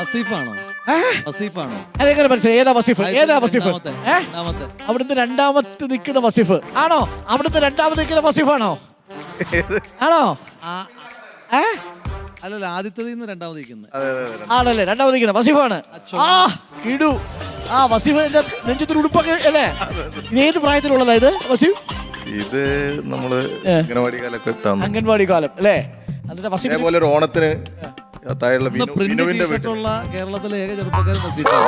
വസീഫാണോ? വസീഫാണോ? അതെങ്ങനെ മനസ്സിലായി? ഏതാ വസീഫ്? ഏതാ വസീഫ്? അവിടുന്ന് രണ്ടാമത്തെ നിൽക്കുന്ന വസീഫ് ആണോ? അവിടുന്ന് രണ്ടാമത് നിൽക്കുന്ന വസീഫാണോ? ആണോ? അല്ലല്ല, ആദ്യത്തതിൽ നിന്ന് രണ്ടാമത് നിൽക്കുന്നത് ആണല്ലേ? രണ്ടാമത് നിൽക്കുന്ന വസീഫാണ്. ആ ഇടു ആ വസീഫിന്റെ നെഞ്ചത്തൊരു ഉടുപ്പൊക്കെ അല്ലേ? ഇത് ഏത് പ്രായത്തിലുള്ളതാ ഇത് വസീഫ്? ഇത് നമ്മള് അംഗൻവാടി കാലൊക്കെ അംഗൻവാടി കാലം അല്ലേ? അതിന്റെ വസീഫ് അതേപോലെ ഒരു ഓണത്തിന് താഴെയുള്ള ടീഷർട്ടുള്ള കേരളത്തിലെ ഏക ചെറുപ്പക്കാരൻ വസീഫാണ്.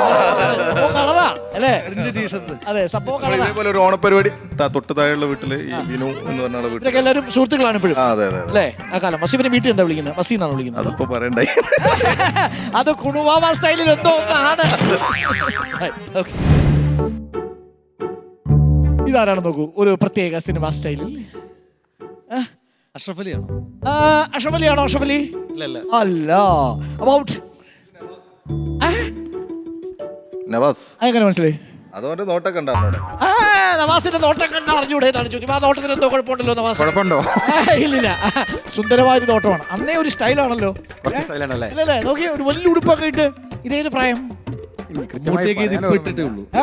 കളറാ അല്ലേ? Print T shirt. അതെ, സംഭവം കളറാ. ഇതേപോലെ ഒരു ഓണപരിപാടി തൊട്ട് താഴെയുള്ള വീട്ടില് ഈ വിനു എന്ന് പറഞ്ഞ വീട്ടിൽ ഇവരൊക്കെ എല്ലാവരും സുഹൃത്തുക്കളാണ് ഇപ്പോഴും അതെ അതെ അല്ലേ? ആ കാലം വസീഫിന്റെ വീട്ടിൽ എന്താ വിളിക്കുന്നത്? വസീന്നാണ് വിളിക്കുന്നത്. അതിപ്പോ പറയണ്ടായി. അത് കുണുവാവ സ്റ്റൈലിൽ എന്തോ ഒന്നാണ്. ഇതാരാണ് നോക്കൂ, ഒരു പ്രത്യേക സിനിമ സ്റ്റൈലിൽ. അഷ്റഫ് അലിയാണോ? അഷ്റഫ് അലിയാണോ? അഷ്റഫ് അലി അല്ല. അബൌട്ട് നവാസ് എങ്ങനെ മനസ്സിലായി? അതുകൊണ്ട് നോട്ടൊക്കെ ഉണ്ടായിരുന്നു. നവാസിന്റെ നോട്ടം കണ്ട അറിഞ്ഞൂടെ എന്നാണ് ചോദിക്കും. ആ നോട്ടത്തിന് എന്തോ കുഴപ്പമുണ്ടല്ലോ നവാസ്? കുഴപ്പമുണ്ടോ? ഇല്ലില്ല, സുന്ദരമായ ഒരു നോട്ടമാണ്. അന്നേ ഒരു സ്റ്റൈലാണല്ലോ. ഇല്ലല്ലേ? നോക്കിയ ഒരു വലിയ ഉടുപ്പൊക്കെ ഇട്ട്. ഇതേത് പ്രായം?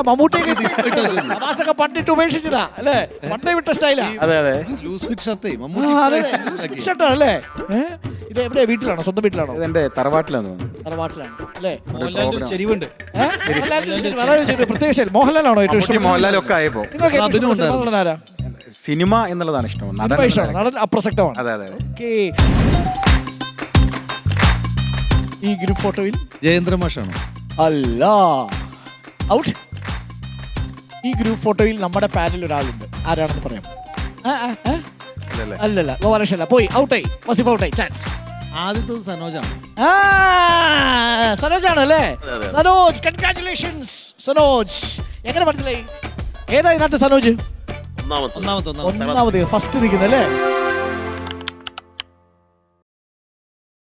മമ്മൂട്ടിയൊക്കെ നവാസൊക്കെ പണ്ടിട്ട് ഉപേക്ഷിച്ചതാ അല്ലേ? പണ്ടേ വിട്ട സ്റ്റൈലാ. Loose fit ഷർട്ടേ ഷർട്ടാണല്ലേ? ഇത് എവിടെയാ? വീട്ടിലാണോ? സ്വന്തം വീട്ടിലാണോ? എന്റെ തറവാട്ടിലാണ്. തറവാട്ടിലാണ് അല്ലേ? ചെരിവുണ്ട്. പ്രത്യേക ശൈലി. മോഹൻലാലാണോ ഏറ്റവും ഇഷ്ടം? മോഹൻലാലൊക്കെ ആയപ്പോ ആരാ? സിനിമ എന്നുള്ളതാണ് ഇഷ്ടം. നടൻ അപ്രസക്തമാണ്. അതെ അതെ. ഈ ഗ്രൂപ്പ് ഫോട്ടോയിൽ ജയേന്ദ്ര മാഷാണോ? അല്ല. ഔട്ട്. ഈ ഗ്രൂപ്പ് ഫോട്ടോയിൽ നമ്മുടെ പാനലിൽ ഒരാളുണ്ട്. ആരാണെന്ന് പറയാം? അല്ലല്ല, ഗോപാലകൃഷ്ണല്ല. പോയി, ഔട്ടായി. വസീഫ് ഔട്ടായി. ചാൻസ്. ആദ്യത്തത് സനോജാണ്. സനോജ് ആണല്ലേ? സനോജ്, കൺഗ്രാറ്റുലേഷൻസ് സനോജ്. എങ്ങനെ മനസ്സിലായി? ഏതാ ഇതിനകത്ത് സനോജ്? ഒന്നാമത്തെ ഒന്നാമത് ഫസ്റ്റ് നിൽക്കുന്നല്ലേ?